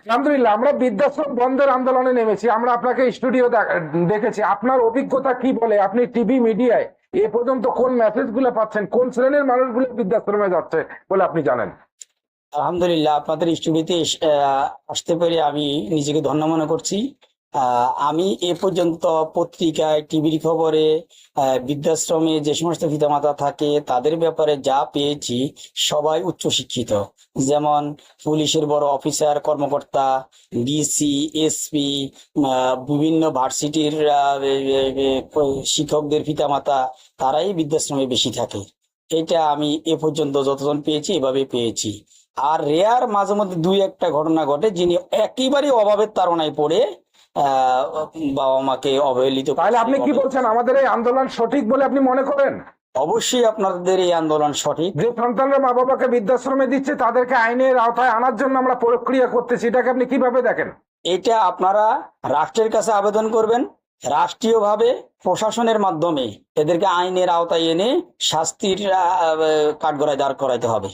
আলহামদুলিল্লাহ, আমরা বৃদ্ধাশ্রম বন্ধের আন্দোলনে নেমেছি। আমরা আপনাকে স্টুডিও দেখেছি। আপনার অভিজ্ঞতা কি বলে? আপনি টিভি মিডিয়ায় এ পর্যন্ত কোন মেসেজ গুলো পাচ্ছেন, কোন শ্রেণীর মানুষগুলো বৃদ্ধাশ্রমে যাচ্ছে বলে আপনি জানেন? আলহামদুলিল্লাহ, আপনাদের স্টুডিওতে আসতে পেরে আমি নিজেকে ধন্য মনে করছি। আমি এ পর্যন্ত পত্রিকায়, টিভির খবরে বৃদ্ধাশ্রমে যে সমস্ত পিতামাতা থাকে তাদের ব্যাপারে যা পেয়েছি, সবাই উচ্চশিক্ষিত। যেমন পুলিশের বড় অফিসার, কর্মকর্তা, ডিসি, এসপি, বিভিন্ন ভার্সিটির শিক্ষকদের পিতামাতা, তারাই বৃদ্ধাশ্রমে বেশি থাকে। এটা আমি এ পর্যন্ত যতজন পেয়েছি এভাবে পেয়েছি। আর রেয়ার মাঝে মধ্যে দুই একটা ঘটনা ঘটে যিনি একেবারে অভাবের তাড়নায় পড়ে আহ বাবা মাকে অবহেলিত তাহলে করছে। আপনি কি বলছেন, আমাদের এই আন্দোলন সঠিক বলে আপনি মনে করেন? অবশ্যই আপনাদের এই আন্দোলন সঠিক। যে সন্তানরা মা বাবাকে বৃদ্ধাশ্রমে দিচ্ছে তাদেরকে আইনের আওতায় আনার জন্য আমরা প্রক্রিয়া করতেছি, এটাকে আপনি কিভাবে দেখেন? এটা আপনারা রাষ্ট্রের কাছে আবেদন করবেন, রাষ্ট্রীয়ভাবে প্রশাসনের মাধ্যমে এদেরকে আইনের আওতায় এনে শাস্তির কাঠগড়ায় দাঁড় করাইতে হবে।